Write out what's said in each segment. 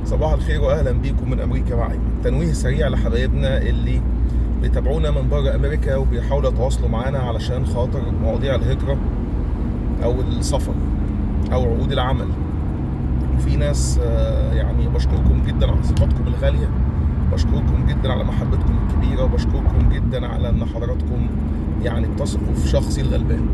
صباح الخير واهلا بيكم من امريكا مع ايمن. تنويه سريع لحبايبنا اللي بيتابعونا من بره امريكا وبيحاولوا يتواصلوا معانا علشان خاطر مواضيع الهجره او السفر او عقود العمل. وفي ناس يعني بشكركم جدا على ثقتكم الغاليه، بشكركم جدا على محبتكم الكبيره، وبشكركم جدا على ان حضراتكم يعني بتثقوا في شخصي الغلبان.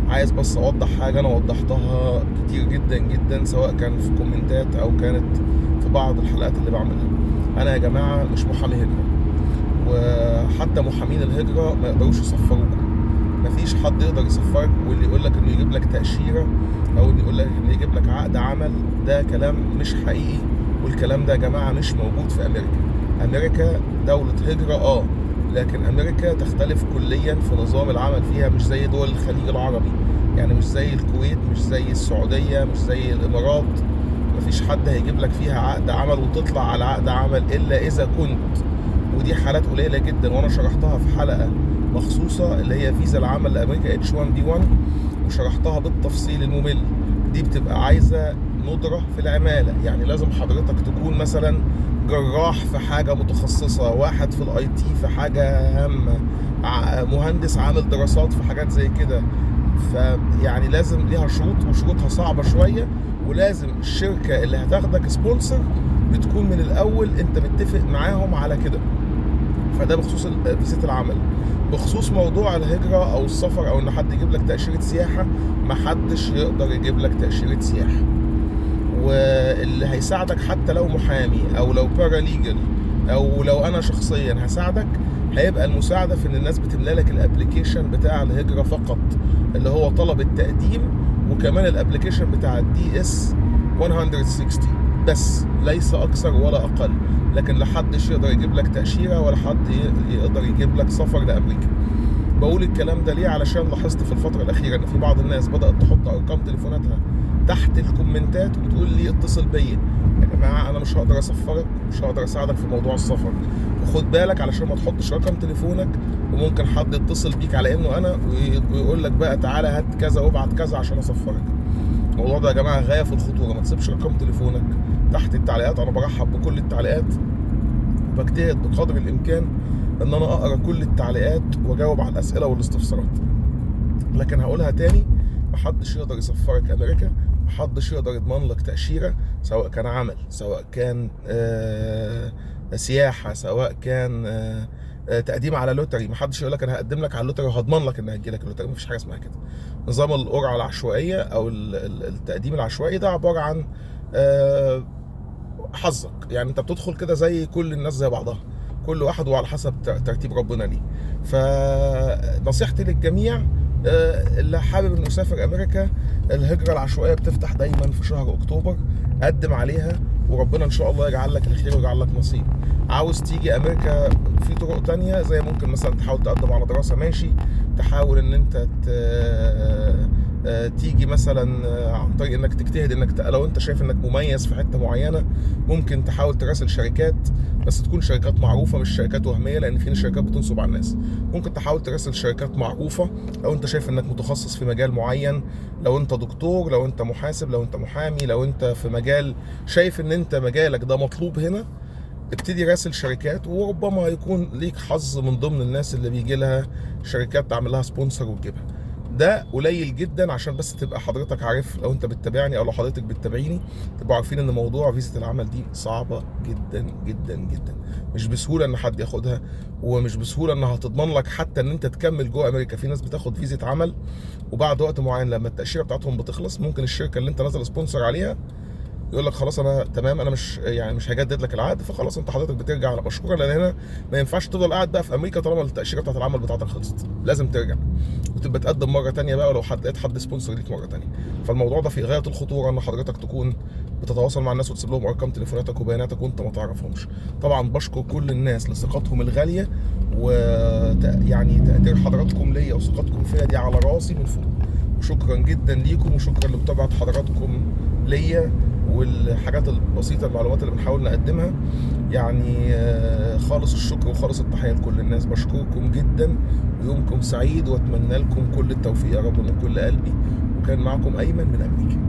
عايز بس اوضح حاجه انا وضحتها كتير جدا جدا، سواء كان في كومنتات او كانت في بعض الحلقات اللي بعملها. انا يا جماعه مش محامي هجره، وحتى محامين الهجره ما يقدروش يسفروكم. مفيش حد يقدر يسفرك، واللي يقول لك انه يجيب لك تاشيره او اللي يقول لك انه يجيب لك عقد عمل ده كلام مش حقيقي. والكلام ده يا جماعه مش موجود في امريكا. امريكا دوله هجره لكن امريكا تختلف كليا في نظام العمل فيها، مش زي دول الخليج العربي، يعني مش زي الكويت، مش زي السعوديه، مش زي الامارات. مفيش حد هيجيب لك فيها عقد عمل وتطلع على عقد عمل الا اذا كنت، ودي حالات قليله جدا وانا شرحتها في حلقه مخصوصه اللي هي فيزا العمل لامريكا H1B1، وشرحتها بالتفصيل الممل. دي بتبقى عايزه ندره في العماله، يعني لازم حضرتك تكون مثلا جراح في حاجه متخصصه، واحد في الاي تي في حاجه هامه، مهندس عامل دراسات في حاجات زي كده. فيعني لازم ليها شروط وشروطها صعبه شويه، ولازم الشركه اللي هتاخدك سبونسر بتكون من الاول انت متفق معاهم على كده. فده بخصوص فيزا العمل. بخصوص موضوع الهجره او السفر او ان حد يجيب لك تاشيره سياحه، محدش يقدر يجيب لك تاشيره سياحه. واللي هيساعدك حتى لو محامي او لو باراليجل او لو انا شخصيا هساعدك، هيبقى المساعده في ان الناس بتملى لك الابلكيشن بتاع الهجره فقط، اللي هو طلب التقديم، وكمان الابلكيشن بتاع DS 160 بس، ليس اكثر ولا اقل. لكن لحدش يقدر يجيب لك تاشيره ولا حد يقدر يجيب لك سفر لامريكا. بقول الكلام ده ليه؟ علشان لاحظت في الفتره الاخيره ان في بعض الناس بدات تحط ارقام تليفوناتها تحت الكومنتات وبتقول لي اتصل بيا. يا جماعه انا مش هقدر اسفرك، مش هقدر اساعدك في موضوع السفر، وخد بالك علشان ما تحطش رقم تليفونك، وممكن حد يتصل بيك على انه انا ويقول لك بقى تعالى هات كذا وابعت كذا عشان اسفرك. الموضوع ده يا جماعه غايه في الخطوره. ما تسيبش رقم تليفونك تحت التعليقات. انا برحب بكل التعليقات، وبجتهد بقدر الامكان ان انا اقرا كل التعليقات واجاوب على الاسئله والاستفسارات. لكن هقولها تاني، محدش يقدر يسفرك امريكا، محدش يقدر يضمن لك تاشيره، سواء كان عمل، سواء كان سياحه، سواء كان تقديم على لوتري. محدش يقول لك انا هقدم لك على اللوتري وهضمن لك ان هتجي لك اللوتري. مفيش حاجه اسمها كده. نظام القرعه العشوائيه او التقديم العشوائي ده عباره عن حظك، يعني انت بتدخل كده زي كل الناس زي بعضها، كل واحد وعلى حسب ترتيب ربنا ليه. فنصيحتي للجميع اللي حابب انه يسافر امريكا، الهجره العشوائيه بتفتح دايما في شهر اكتوبر، قدم عليها وربنا ان شاء الله يجعل لك الخير ويجعل لك نصيب. عاوز تيجي امريكا في طرق تانية، زي ممكن مثلا تحاول تقدم على دراسه، ماشي. تحاول ان انت تيجي مثلا عن طريق انك تجتهد انك لو انت شايف انك مميز في حته معينه، ممكن تحاول تراسل شركات، بس تكون شركات معروفه مش شركات وهميه، لان في شركات بتنصب على الناس. ممكن تحاول تراسل شركات معروفه لو انت شايف انك متخصص في مجال معين، لو انت دكتور، لو انت محاسب، لو انت محامي، لو انت في مجال شايف ان انت مجالك ده مطلوب هنا، ابتدي راسل شركات، وربما يكون ليك حظ من ضمن الناس اللي بيجي لها شركات تعمل لها سبونسر وتجيبها. ده قليل جدا، عشان بس تبقى حضرتك عارف، لو انت بتتابعني او لو حضرتك بتتابعيني تبقوا عارفين ان موضوع فيزا العمل دي صعبه جدا جدا جدا. مش بسهوله ان حد ياخدها، ومش بسهوله انها هتضمن لك حتى ان انت تكمل جوه امريكا. في ناس بتاخد فيزا عمل وبعد وقت معين لما التاشيره بتاعتهم بتخلص، ممكن الشركه اللي انت نازل سبونسر عليها يقول لك خلاص انا تمام، انا مش هجدد لك العقد، فخلاص انت حضرتك بترجع على مشكوره، لان هنا ما ينفعش تفضل قاعد بقى في امريكا طالما التاشيره بتاعت العمل بتاعتك خلصت. لازم ترجع وتبقى تقدم مره ثانيه بقى، ولو لقيت حد سبونسر ليك مره ثانيه. فالموضوع ده في غايه الخطوره، ان حضرتك تكون بتتواصل مع الناس وتسيب لهم ارقام تليفوناتك وبياناتك وانت ما تعرفهمش. طبعا بشكر كل الناس لثقتهم الغاليه، ويعني تقدير حضراتكم ليا وثقتكم فيا دي على راسي من فوق. وشكرا جدا ليكم، وشكرا لمتابعه حضراتكم ليا والحاجات البسيطه، المعلومات اللي بنحاول نقدمها. يعني خالص الشكر وخالص التحيه لكل الناس. بشكركم جدا، ويومكم سعيد، واتمنى لكم كل التوفيق يا رب من كل قلبي. وكان معكم ايمن من امريكا.